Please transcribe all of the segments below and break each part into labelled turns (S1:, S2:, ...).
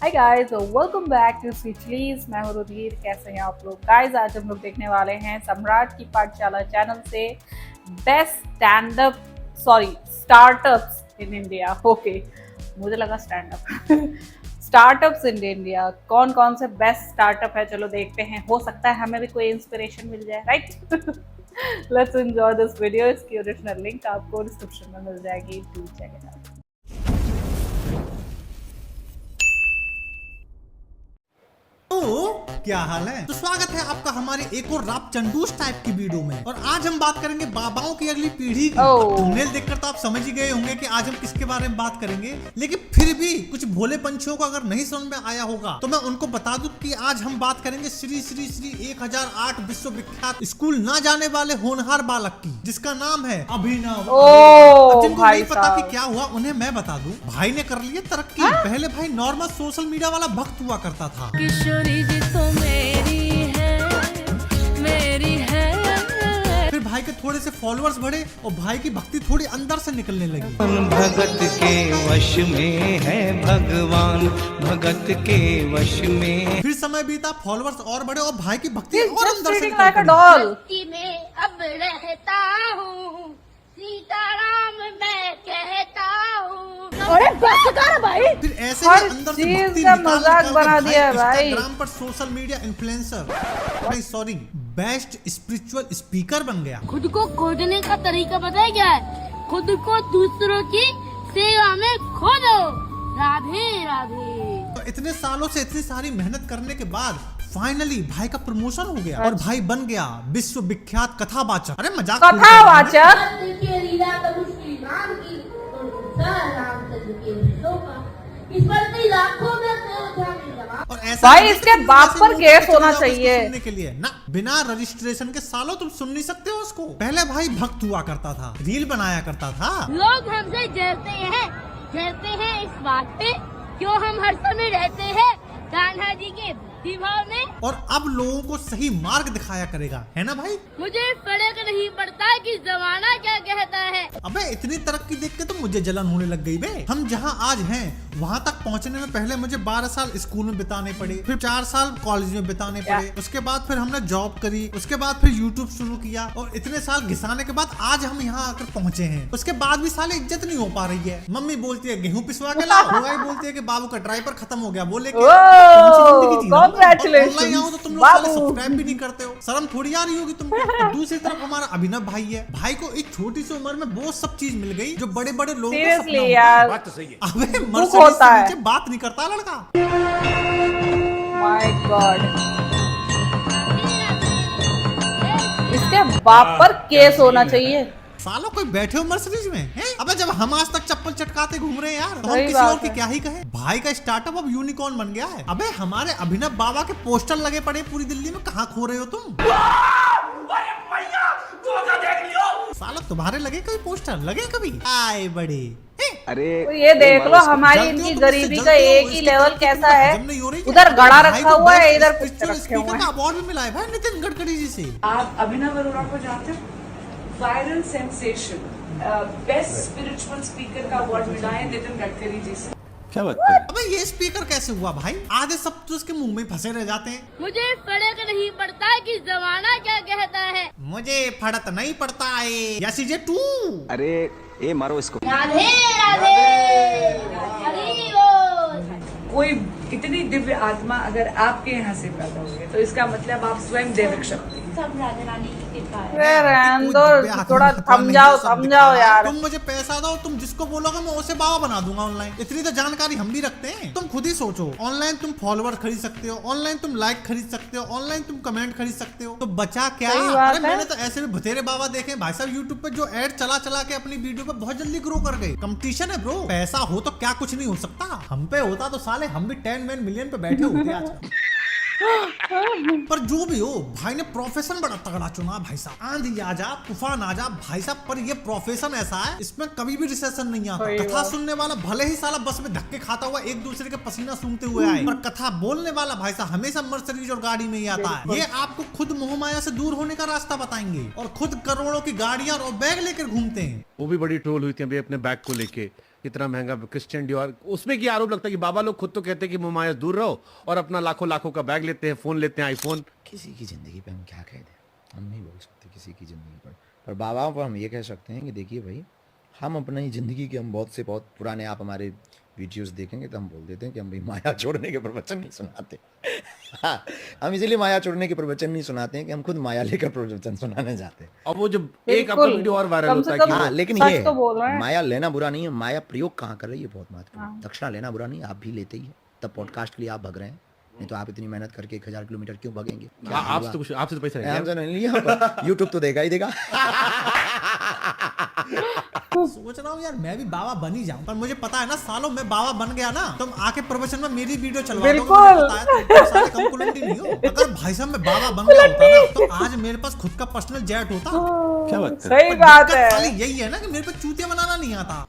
S1: Hi guys, welcome back to स्विचलीज। मैं हूं रुधीर। कैसे हैं आप लोग गाइस? आज हम लोग देखने वाले हैं सम्राट की पाठशाला चैनल से best startups in India. Okay, मुझे लगा stand up startups in India. कौन कौन से बेस्ट स्टार्टअप है, चलो देखते हैं। हो सकता है हमें भी कोई इंस्पिरेशन मिल जाए, right? Let's enjoy this video. इसकी ओरिजिनल लिंक आपको डिस्क्रिप्शन में मिल जाएगी, डू चेक इट आउट।
S2: तो क्या हाल है? तो स्वागत है आपका हमारे एक और राप चंडूस टाइप की वीडियो में। और आज हम बात करेंगे बाबाओं की अगली पीढ़ी की। थंबनेल देखकर तो आप समझ ही गए होंगे कि आज हम किसके बारे में बात करेंगे, लेकिन फिर भी कुछ भोले पंछियों को अगर नहीं समझ में आया होगा तो मैं उनको बता दूं कि आज हम बात करेंगे श्री श्री श्री 1008 विश्वविख्यात स्कूल ना जाने वाले होनहार बालक की, जिसका नाम है अभिनव। जिनको नहीं पता कि क्या हुआ उन्हें मैं बता दूं, भाई ने कर लिया तरक्की। पहले भाई नॉर्मल सोशल मीडिया वाला भक्त हुआ करता था।
S3: जी तो मेरी है।
S2: फिर भाई के थोड़े से फॉलोअर्स बढ़े और भाई की भक्ति थोड़ी अंदर से निकलने लगी।
S4: भगत के वश में है भगवान, भगत के वश में।
S2: फिर समय बीता, फॉलोअर्स और बढ़े और भाई की भक्ति और अंदर से
S1: like a doll.
S5: में अब रहता हूँ, सीताराम मैं कहता हूँ। अरे बस कर भाई।
S2: फिर ऐसे ही अंदर से भक्ति
S1: का
S2: निकाल
S1: मजाक बना दिया भाई।
S2: इंस्टाग्राम पर सोशल मीडिया इन्फ्लुएंसर नहीं सॉरी बेस्ट स्पिरिचुअल स्पीकर बन गया।
S5: खुद को खोजने का तरीका पता है क्या है? खुद को दूसरों की सेवा में खो दो। राधे राधे।
S2: तो इतने सालों से इतनी सारी मेहनत करने के बाद फाइनली भाई का प्रमोशन हो गया और भाई बन गया विश्वविख्यात कथावाचक। अरे मजाक
S1: कथावाचक।
S5: के लीला कबू श्री राम की और रामचंद्र के लीलों का इस पर लाखों में
S2: और ऐसा
S1: भाई इसके बाप पर केस होना चाहिए
S2: सुनने के लिए ना। बिना रजिस्ट्रेशन के सालों तुम सुन नहीं सकते हो उसको। पहले भाई भक्त हुआ करता था, रील बनाया करता था।
S5: लोग हमसे जलते हैं इस बात पे क्यों हम हर समय रहते हैं कान्हा जी के भक्ति भाव में।
S2: और अब लोगों को सही मार्ग दिखाया करेगा, है ना भाई?
S5: मुझे फर्क नहीं पड़ता कि जमाना क्या कहता है।
S2: अबे इतनी तरक्की देख के तो मुझे जलन होने लग गई बे। हम जहाँ आज हैं वहाँ तक पहुँचने में पहले मुझे 12 साल स्कूल में बिताने पड़े, फिर 4 साल कॉलेज में बिताने पड़े, उसके बाद फिर हमने जॉब करी, उसके बाद फिर यूट्यूब शुरू किया और इतने साल घिसाने के बाद आज हम यहाँ आकर पहुँचे हैं। उसके बाद भी साले इज्जत नहीं हो पा रही है। मम्मी बोलती है गेहूँ पिसवा के लाओ, भाई बोलती है कि बाबू का ड्राइवर खत्म हो गया, बोले
S1: Congratulations,
S2: तो तुम लोग
S1: बाबू।
S2: सब्सक्राइब भी नहीं करते हो। शर्म थोड़ी आ रही होगी तुमको। दूसरी तरफ हमारा अभिनव भाई है, भाई को एक छोटी सी उम्र में बहुत सब चीज मिल गई जो बड़े बड़े लोगों को सपना होता है। बात तो सही है। अबे मर्सिडीज
S1: होता
S2: से
S1: है।
S2: नीचे बात नहीं करता लड़का।
S1: माय गॉड, इसके बाप पर केस होना चाहिए।
S2: सालों कोई बैठे हो मर्सिडीज में हैं? अबे जब हम आज तक चप्पल चटकाते घूम रहे हैं यार, तो हम
S1: सही
S2: किसी
S1: बात
S2: और की
S1: है।
S2: क्या ही कहें। भाई का स्टार्टअप अब यूनिकॉर्न बन गया है। अबे हमारे अभिनव बाबा के पोस्टर लगे पड़े पूरी दिल्ली में, कहाँ खो रहे हो तुम? सालों तुम्हारे लगे कभी पोस्टर? लगे कभी? आए बड़े।
S4: अरे
S1: तो ये देख लो हमारी
S2: जलते हो
S1: इनकी
S2: तुम,
S1: गरीबी
S2: इससे
S1: का
S2: जलते हो,
S1: एक ही
S2: इसके
S1: लेवल
S2: चलते
S1: कैसा
S2: तुम्हें
S1: है।
S2: हजम नहीं हो रही है।
S1: उधर गड़ा
S2: भाई
S1: रखा
S2: को
S1: हुआ है,
S2: बेस्ट
S1: इधर
S2: स्पिरिचुअल
S1: रखे हुए
S2: स्पीकर का
S1: हैं।
S2: अवार्ड भी मिला है भाई नितिन गडकरी जी से।
S6: आप अभिनव अरोड़ा को जानते हो? Viral sensation best spiritual speaker का अवार्ड मिला है नितिन गडकरी जी से।
S4: क्या बात है?
S2: अबे ये स्पीकर कैसे हुआ भाई? आधे सब तो उसके मुंह में फंसे रह जाते हैं।
S5: मुझे फर्क नहीं पड़ता कि जमाना क्या कहता है।
S2: मुझे फर्क नहीं पड़ता है। यसी जे टू।
S4: अरे ए मारो इसको।
S5: राधे राधे हरि बोल।
S6: कोई इतनी दिव्य आत्मा अगर आपके यहाँ से पैदा हुई तो इसका मतलब आप स्वयं दैविक शक्ति हैं।
S5: सब राधा रानी की कृपा है।
S1: अरे रहने दो, थोड़ा थम जाओ यार।
S2: तुम मुझे पैसा दो, तुम जिसको बोलोगे मैं उसे बाबा बना दूंगा ऑनलाइन। इतनी तो जानकारी हम भी रखते हैं। तुम खुद ही सोचो, ऑनलाइन तुम फॉलोअर खरीद सकते हो, ऑनलाइन तुम लाइक खरीद सकते हो, ऑनलाइन तुम कमेंट खरीद सकते हो, तो बचा क्या?
S1: सही बात
S2: अरे
S1: है।
S2: मैंने तो ऐसे भी बथेरे बाबा देखे भाई साहब यूट्यूब पे जो एड चला चला के अपनी वीडियो पे बहुत जल्दी ग्रो कर गए। कंपटीशन है ब्रो, पैसा हो तो क्या कुछ नहीं हो सकता। हम पे होता तो साले हम भी 10 मिलियन पे बैठे होते आज। पर जो भी हो, भाई ने प्रोफेशन बड़ा तगड़ा चुना भाई साहब। आंधी आ जा, तूफान आ जा भाई साहब, पर ये प्रोफेशन ऐसा है इसमें कभी भी रिसेशन नहीं आता। कथा सुनने वाला भले ही साला बस में धक्के खाता हुआ एक दूसरे के पसीना सूंघते हुए आए, पर कथा बोलने वाला भाई साहब हमेशा मर्सिडीज और गाड़ी में ही आता है। ये आपको खुद मोहमाया से दूर होने का रास्ता बताएंगे और खुद करोड़ों की गाड़ियां और बैग लेकर घूमते हैं।
S7: वो भी बड़ी ट्रोल हुई थी अभी अपने बैग को लेके। कितना महंगा क्रिश्चियन डियोर, उसमें क्या आरोप लगता है कि बाबा लोग खुद तो कहते हैं कि मुमाया दूर रहो और अपना लाखों लाखों का बैग लेते हैं, फोन लेते हैं, आईफोन।
S8: किसी की ज़िंदगी पे हम क्या कह दें, हम नहीं बोल सकते किसी की ज़िंदगी पर बाबाओं पर हम ये कह सकते हैं कि देखिए भाई, हम अपनी ज़िंदगी के हम बहुत पुराने आप हमारे वीडियोस देखेंगे तो हम बोल देते हैं कि हम भाई माया छोड़ने के प्रवचन नहीं सुनाते। हाँ, हम इसीलिए माया छोड़ने के प्रवचन नहीं सुनाते हैं कि हम खुद माया लेकर प्रवचन सुनाने जाते हैं।
S7: और वो जब एक आपका वीडियो और वायरल होता है कि
S8: हाँ, लेकिन
S1: सच
S8: ये
S1: तो बोल रहे हैं।
S8: माया लेना बुरा नहीं है, माया प्रयोग कहाँ कर रही है बहुत महत्वपूर्ण है। दक्षिणा लेना बुरा नहीं है, आप भी लेते ही है, तब पॉडकास्ट के लिए आप भग रहे हैं, नहीं तो आप इतनी मेहनत करके 1000 किलोमीटर क्यों भगेंगे?
S7: आपसे तो पैसा
S8: नहीं लिया, यूट्यूब तो देगा ही देगा।
S2: सोच रहा हूँ यार मैं भी बाबा बन ही जाऊं, पर मुझे पता है ना सालों में बाबा बन गया ना, तुम आके प्रवचन में मेरी वीडियो चलवा दो, मुझे पता है तुम सारे कम कुलंडी नहीं हो। अगर भाई साहब मैं बाबा बन गया होता ना तो आज मेरे पास खुद का पर्सनल जेट होता।
S7: क्या बात है?
S1: सही बात है।
S2: खाली यही है ना कि मेरे पे चूतिया बनाना नहीं आता।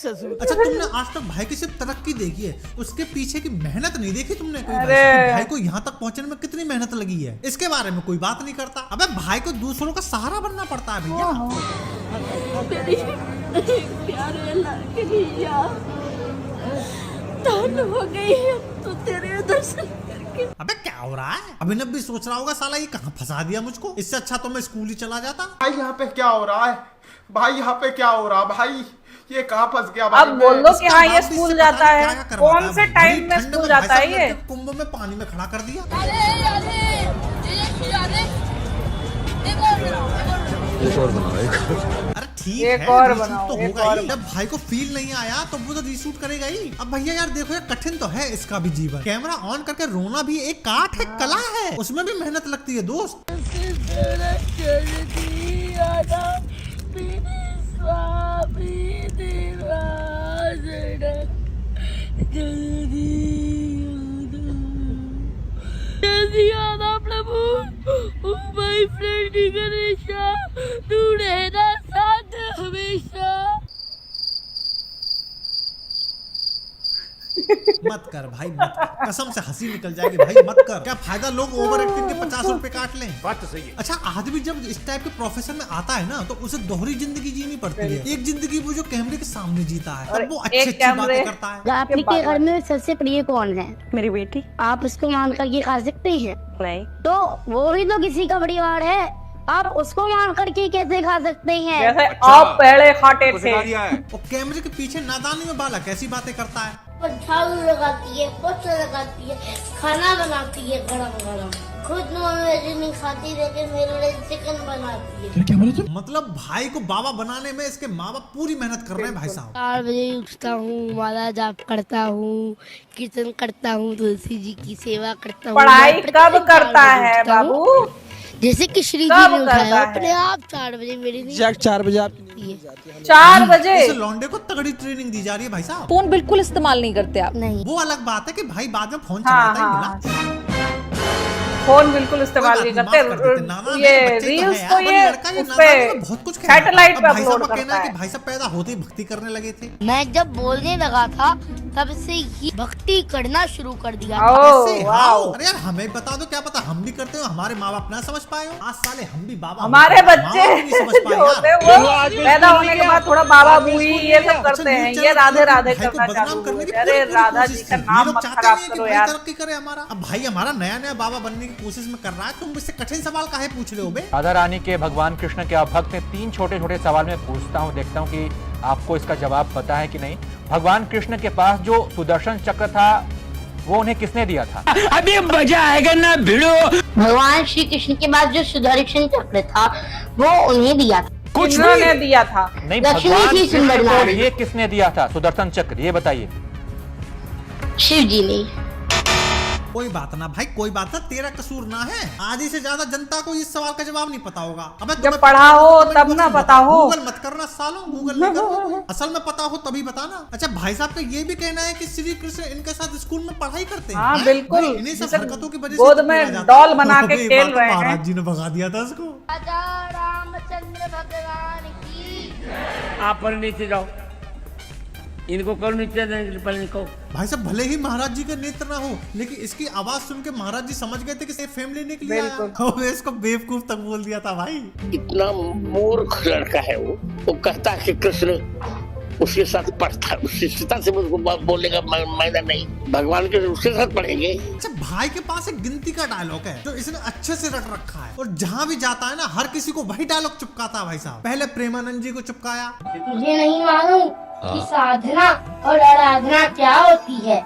S2: अच्छा तुमने आज तक भाई की सिर्फ तरक्की देखी है, उसके पीछे की मेहनत नहीं देखी तुमने? कोई भाई को यहाँ तक पहुँचने में कितनी मेहनत लगी है, इसके बारे में कोई बात नहीं करता। अबे भाई को दूसरों का सहारा बनना पड़ता है भैया।
S5: प्यारे लड़के भैया धन हो गई तो तेरे दर्शन करके।
S2: अबे क्या हो रहा है? अभिनव भी सोच रहा होगा साला ये कहाँ फंसा दिया मुझको, इससे अच्छा तो मैं स्कूल ही चला जाता।
S9: भाई यहाँ पे क्या हो रहा है भाई, यहाँ पे क्या हो रहा भाई, ये कहाँ फंस गया भाई?
S1: अब बोल दो कि हाँ ये स्कूल जाता है, कौन से टाइम में स्कूल जाता है ये?
S2: कुंभ में पानी में खड़ा कर दिया। अरे ठीक है,
S1: एक और
S2: रीशूट
S1: बनाओ,
S2: तो
S1: एक
S2: होगा
S1: और
S2: ही। जब भाई को फील नहीं आया तो वो तो रीशूट करेगा ही। अब भैया यार देखो यार कठिन तो है इसका भी जीवन, कैमरा ऑन करके रोना भी एक आर्ट है, कला है, उसमें भी मेहनत लगती है दोस्त।
S5: प्रभु माय फ्रेंड गणेशा, तू रहना साथ हमेशा।
S2: मत कर भाई मत कर, कसम से हंसी निकल जाएगी भाई, मत कर। क्या फायदा लोग ओवर एक्टिंग के 50 रुपए काट लें।
S7: बात तो सही है।
S2: अच्छा आदमी जब इस टाइप के प्रोफेशन में आता है ना तो उसे दोहरी जिंदगी जीनी पड़ती है। एक जिंदगी वो जो कैमरे के सामने जीता है तब वो अच्छी बातें करता है।
S5: आपके घर में सबसे प्रिय कौन है?
S10: मेरी बेटी।
S5: आप उसको मान कर ये खा सकते हैं?
S10: नहीं।
S5: तो वो भी तो किसी का परिवार है, आप उसको मान करके कैसे खा सकते हैं?
S1: जैसे आप पहले खाते थे।
S2: और कैमरे के पीछे नादानी में बाला कैसी बातें करता है।
S5: झाड़ू लगाती है, पोछा लगाती है, खाना बनाती है गरम गरम, खुद नॉनवेज नहीं खाती लेकिन मेरे लिए चिकन बनाती है।
S2: क्या बोले तुम? मतलब भाई को बाबा बनाने में इसके माँ बाप पूरी मेहनत कर रहे हैं भाई साहब।
S5: 4 बजे उठता हूँ, माला जाप करता हूँ, कीर्तन करता हूँ, तुलसी जी की सेवा करता हूँ।
S1: पढ़ाई कब करता है बाबू?
S5: जैसे कि श्री जी ने उठाया अपने आप 4 बजे मेरी नींद
S10: 4 बजे आप
S1: 4 बजे
S2: इस लौंडे को तगड़ी ट्रेनिंग दी जा रही है भाई साहब।
S10: फोन बिल्कुल इस्तेमाल नहीं करते आप?
S5: नहीं।
S2: वो अलग बात है कि भाई बाद में फोन चलाता ही मिला।
S1: फोन बिल्कुल इस्तेमाल नहीं करते। ये रील्स तो ये उसपे सैटेलाइट पे अपलोड करता है।
S2: भाई साहब पैदा होते ही भक्ति करने लगे थे।
S5: मैं जब बोलने लगा था तब से ही भक्ति करना शुरू कर दिया।
S2: अरे यार हमें बता दो, क्या पता हम भी करते हो, हमारे माँ बाप ना समझ पाए हो। आज साले हम भी बाबा,
S1: हमारे बच्चे जो होते हैं वो पैदा होने के बाद थोड़ा बाबा बुई ये सब करते हैं, ये राधे राधे करना चालू कर दिया। अरे राधा जी का नाम मत खराब करो यार।
S2: तरक्की करे हमारा। अब भाई हमारा नया नया बाबा बनने की कोशिश में कर रहा है, तुम मुझसे कठिन सवाल काहे पूछ रहे हो बे?
S11: राधा रानी के भगवान कृष्ण के भक्त में 3 छोटे छोटे सवाल मैं पूछता हूँ, देखता हूँ कि आपको इसका जवाब पता है कि नहीं। भगवान कृष्ण के पास जो सुदर्शन चक्र था वो उन्हें किसने दिया था?
S4: अभी मजा आएगा ना भिड़ो।
S5: भगवान श्री कृष्ण के पास जो सुदर्शन चक्र था वो उन्हें दिया था।
S1: कुछ ने दिया था
S11: नहीं, भगवान कृष्ण को ये किसने दिया था सुदर्शन चक्र, ये बताइए।
S5: शिव जी ने।
S2: कोई बात ना भाई, कोई बात ना, तेरा कसूर ना है। आधी से ज्यादा जनता को इस सवाल का जवाब नहीं पता होगा। अबे
S1: जब पढ़ा हो तब ना पता हो।
S2: गूगल मत करना सालों, गूगल नहीं करो। असल में पता हो तभी बताना। अच्छा भाई साहब का ये भी कहना है कि श्री कृष्ण इनके साथ स्कूल में पढ़ाई करते हैं।
S1: हाँ बिल्कुल,
S2: इन्हीं सब हरकतों की वजह से
S1: गोद में डॉल बना के खेल रहे हैं।
S2: महाराज जी ने भगा दिया था उसको।
S5: राजा रामचंद्र भगवान की।
S4: आप पर नीचे जाओ, इनको करो नीचे पहले इनको।
S2: भाई साहब भले ही महाराज जी का नेत्र ना हो, लेकिन इसकी आवाज सुन के महाराज जी समझ गए थे कि फैमिली लेने के लिए आया। इसको बेवकूफ तक बोल दिया था भाई।
S4: इतना मूर्ख लड़का है वो कहता है कि कृष्ण
S12: उसके साथ पढ़ता, शिष्टता से उसको बोलने का मायना नहीं, भगवान के उसके साथ पढ़ेंगे।
S2: अच्छा, भाई के पास एक गिनती का डायलॉग है जो इसने अच्छे से रट रखा है, और जहाँ भी जाता है ना हर किसी को वही डायलॉग चिपकाता है भाई साहब। पहले प्रेमानंद जी को चिपकाया,
S5: मुझे नहीं मालूम कि साधना और आराधना क्या होती है,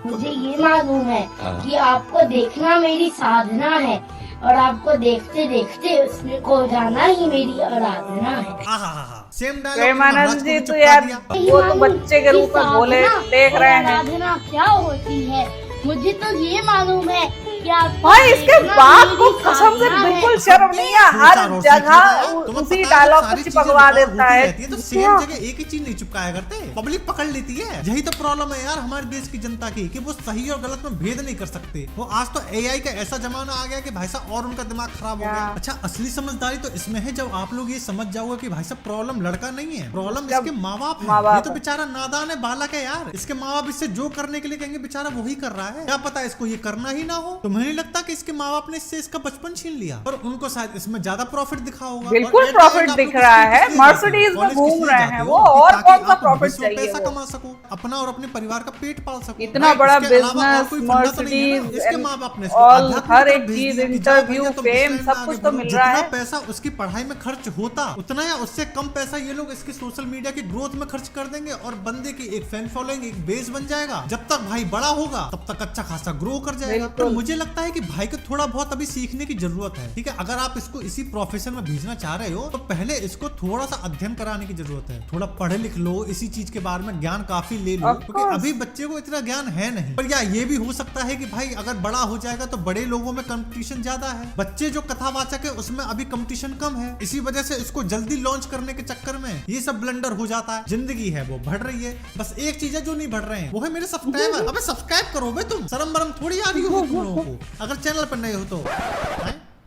S5: मुझे ये मालूम है कि आपको देखना मेरी साधना है और आपको देखते देखते उसमें खो जाना ही मेरी आराधना है।
S2: सेम
S1: प्रेमानंद जी तो यार वो तो बच्चे के रूप में बोले देख रहे हैं।
S5: आराधना क्या होती है मुझे तो ये मालूम है कि आप
S1: भाई इसके बाप को कसम से बिल्कुल शर्म नहीं है, हर जगह उसी डायलॉग को चिपकवा देता है।
S2: तो सेम जगह एक ही चीज नहीं चिपकाया करते, पब्लिक पकड़ लेती है। यही तो प्रॉब्लम है यार हमारे देश की जनता की, कि वो सही और गलत में भेद नहीं कर सकते। वो आज तो एआई का ऐसा जमाना आ गया कि भाई साहब और उनका दिमाग खराब हो गया। अच्छा, असली समझदारी तो इसमें है जब आप लोग ये समझ जाओगे कि भाई साहब प्रॉब्लम लड़का नहीं है, प्रॉब्लम इसके माँ बाप है। ये तो बेचारा नादान है, बालक है यार। इसके माँ बाप इससे जो करने के लिए कहेंगे बेचारा वही कर रहा है। क्या पता इसको ये करना ही ना हो। तो मुझे नहीं लगता कि इसके माँ बाप ने इससे इसका बचपन छीन लिया, और उनको शायद इसमें ज्यादा प्रॉफिट दिखा होगा।
S1: बिल्कुल प्रॉफिट दिख रहा है, मर्सिडीज में घूम रहे हैं वो, और कौन सा प्रॉफिट चाहिए?
S2: पैसा कमा सको, अपना और अपने परिवार का पेट पाल सको।
S1: इतना बड़ा बिजनेस, मर्सिडीज,
S2: इसके माँ बाप ने
S1: और हर एक चीज, इंटरव्यू, फेम, सब कुछ तो मिल रहा है।
S2: पैसा उसकी पढ़ाई में खर्च होता उतना या उससे कम पैसा ये लोग इसके सोशल मीडिया की ग्रोथ में खर्च कर देंगे, और बंदे की एक फैन फॉलोइंग, एक बेस बन जाएगा। जब तक भाई बड़ा होगा तब तक अच्छा खासा ग्रो कर जाएगा। तो मुझे लगता है कि भाई को थोड़ा बहुत अभी सीखने की जरूरत है। ठीक है, अगर आप इसको इसी प्रोफेशन में भेजना चाह रहे हो तो पहले इसको थोड़ा सा अध्ययन कराने की जरूरत है। थोड़ा पढ़े लिख लो, इसी चीज के बारे में ज्ञान काफी ले लो, क्योंकि अभी बच्चे को इतना ज्ञान है नहीं। पर या ये भी हो सकता है कि भाई अगर बड़ा हो जाएगा तो बड़े लोगों में कंपटीशन ज्यादा है, बच्चे जो कथावाचक है उसमें अभी कंपटीशन कम है। इसी वजह से इसको जल्दी लॉन्च करने के चक्कर में ये सब ब्लंडर हो जाता है। जिंदगी है वो बढ़ रही है, बस एक चीज है जो नहीं बढ़ रहे हैं, वो है मेरे सब्सक्राइबर। अबे सब्सक्राइब करो बे, तुम शर्म बरम थोड़ी आ रही हो तुम लोगों को, अगर चैनल पर नए हो तो।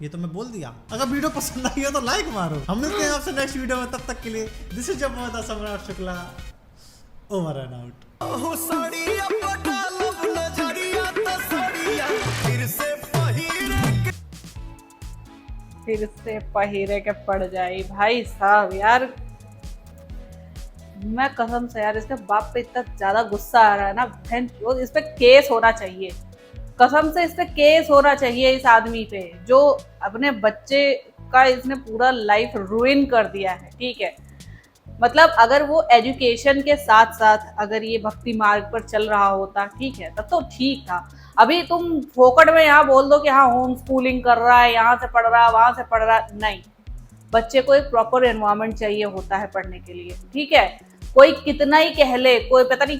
S2: ये तो मैं बोल दिया। अगर वीडियो पसंद आई हो तो लाइक मारो। हम मिलते हैं आपसे नेक्स्ट वीडियो में, तब तक के लिए दिस इज योर सम्राट शुक्ला, ओवर एंड आउट।
S1: फिर से पहिरे के पड़ जाए भाई साहब। यार मैं कसम से यार इसके बाप पे इतना ज्यादा गुस्सा आ रहा है ना, इस पे केस होना चाहिए, कसम से इस पे केस होना चाहिए इस आदमी पे, जो अपने बच्चे का इसने पूरा लाइफ रुइन कर दिया है। ठीक है, मतलब अगर वो एजुकेशन के साथ साथ अगर ये भक्ति मार्ग पर चल रहा होता, ठीक है, तब तो ठीक था। अभी तुम फोकट में यहाँ बोल दो कि हाँ होम स्कूलिंग कर रहा है, यहाँ से पढ़ रहा है, वहां से पढ़ रहा है, नहीं। बच्चे को एक प्रॉपर एनवायरनमेंट चाहिए होता है पढ़ने के लिए। ठीक है, कोई कितना ही कह ले, कोई पता नहीं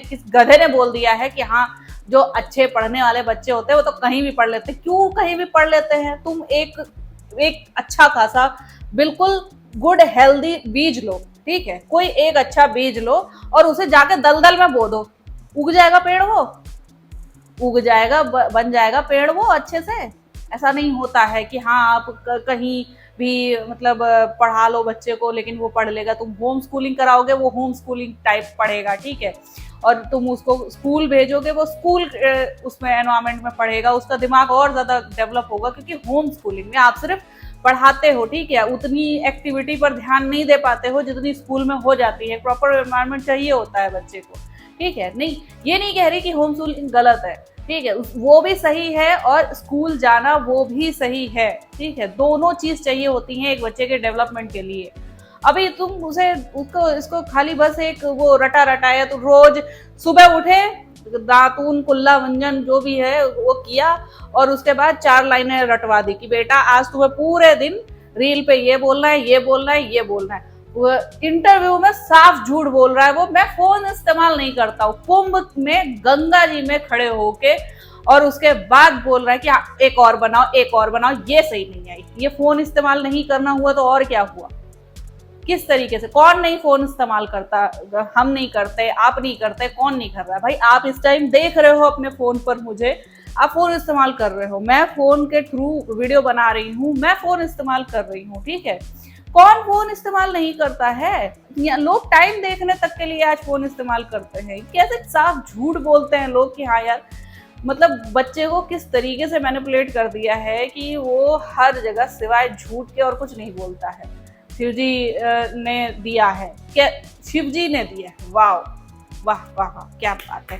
S1: किस गधे ने बोल दिया है कि हाँ जो अच्छे पढ़ने वाले बच्चे होते हैं वो तो कहीं भी पढ़ लेते हैं। क्यों कहीं भी पढ़ लेते हैं? तुम एक अच्छा खासा बिल्कुल गुड हेल्दी बीज लो, ठीक है, कोई एक अच्छा बीज लो और उसे जाके दलदल में बो दो, उग जाएगा पेड़, वो उग जाएगा, बन जाएगा पेड़ वो अच्छे से। ऐसा नहीं होता है कि हाँ आप कहीं भी मतलब पढ़ा लो बच्चे को लेकिन वो पढ़ लेगा। तुम होम स्कूलिंग कराओगे वो होम स्कूलिंग टाइप पढ़ेगा, ठीक है, और तुम उसको स्कूल भेजोगे वो स्कूल उसमें एनवायरनमेंट में पढ़ेगा, उसका दिमाग और ज़्यादा डेवलप होगा। क्योंकि होम स्कूलिंग में आप सिर्फ पढ़ाते हो, ठीक है, उतनी एक्टिविटी पर ध्यान नहीं दे पाते हो जितनी स्कूल में हो जाती है। प्रॉपर एनवायरनमेंट चाहिए होता है बच्चे को, ठीक है। नहीं, ये नहीं कह रही कि होम स्कूलिंग गलत है, ठीक है, वो भी सही है और स्कूल जाना वो भी सही है, ठीक है, दोनों चीज़ चाहिए होती हैं एक बच्चे के डेवलपमेंट के लिए। अभी तुम इसको खाली बस एक वो रटा रटाया, तो रोज सुबह उठे, दातून कुल्ला मंजन जो भी है वो किया और उसके बाद 4 लाइनें रटवा दी कि बेटा आज तुम्हें पूरे दिन रील पे ये बोलना है, ये बोलना है, ये बोलना है। वो इंटरव्यू में साफ झूठ बोल रहा है वो, मैं फोन इस्तेमाल नहीं करता हूँ, कुंभ में गंगा जी में खड़े होके, और उसके बाद बोल रहा है कि हाँ एक और बनाओ, एक और बनाओ। ये सही नहीं आई, ये फोन इस्तेमाल नहीं करना हुआ तो और क्या हुआ? किस तरीके से? कौन नहीं फोन इस्तेमाल करता? हम नहीं करते, आप नहीं करते, कौन नहीं कर रहा है? भाई आप इस टाइम देख रहे हो अपने फोन पर मुझे, आप फोन इस्तेमाल कर रहे हो, मैं फोन के थ्रू वीडियो बना रही हूँ, मैं फोन इस्तेमाल कर रही हूँ, ठीक है। कौन फोन इस्तेमाल नहीं करता है? लोग टाइम देखने तक के लिए आज फोन इस्तेमाल करते हैं। कैसे साफ झूठ बोलते हैं लोग कि हाँ यार, मतलब बच्चे को किस तरीके से मैनिपुलेट कर दिया है कि वो हर जगह सिवाय झूठ के और कुछ नहीं बोलता है, शिव जी ने दिया है, क्या शिव जी ने दिया है। वाह वाह वाह वाह, क्या बात है।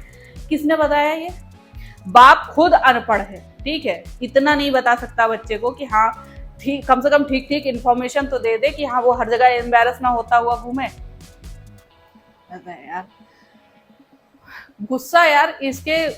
S1: किसने बताया ये? बाप खुद अनपढ़ है, ठीक है, इतना नहीं बता सकता बच्चे को कि हाँ ठीक, कम से कम ठीक ठीक इन्फॉर्मेशन तो दे दे कि हाँ वो हर जगह एम्बेरस ना होता हुआ घूमे। यार गुस्सा यार इसके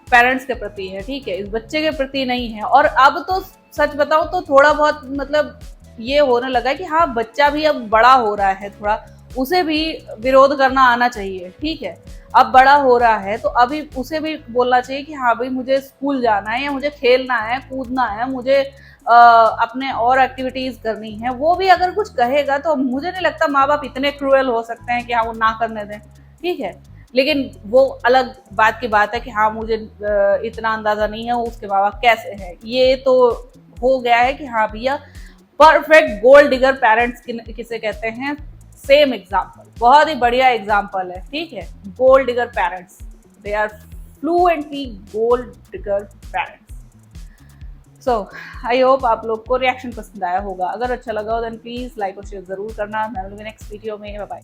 S1: पेरेंट्स के प्रति है, ठीक है, इस बच्चे के प्रति नहीं है। और अब तो सच बताऊं तो थोड़ा बहुत मतलब ये होने लगा है कि हाँ बच्चा भी अब बड़ा हो रहा है, थोड़ा उसे भी विरोध करना आना चाहिए, ठीक है, अब बड़ा हो रहा है तो अभी उसे भी बोलना चाहिए कि हाँ भाई मुझे स्कूल जाना है, या मुझे खेलना है, कूदना है, मुझे अपने और एक्टिविटीज करनी है। वो भी अगर कुछ कहेगा तो मुझे नहीं लगता माँ बाप इतने क्रूएल हो सकते हैं कि हाँ वो ना करने दें, ठीक है। लेकिन वो अलग बात की बात है कि हाँ मुझे इतना अंदाजा नहीं है उसके माँ बाप कैसे हैं। ये तो हो गया है कि हाँ भैया परफेक्ट गोल्ड डिगर पेरेंट्स किसे कहते हैं, सेम एग्जाम्पल, बहुत ही बढ़िया एग्जाम्पल है, ठीक है। Gold digger parents, they are fluently gold digger parents. So I hope आप लोग को रिएक्शन पसंद आया होगा। अगर अच्छा लगा हो देन प्लीज लाइक और शेयर जरूर करना। मैं मिलूंगी नेक्स्ट वीडियो में, बाय बाय।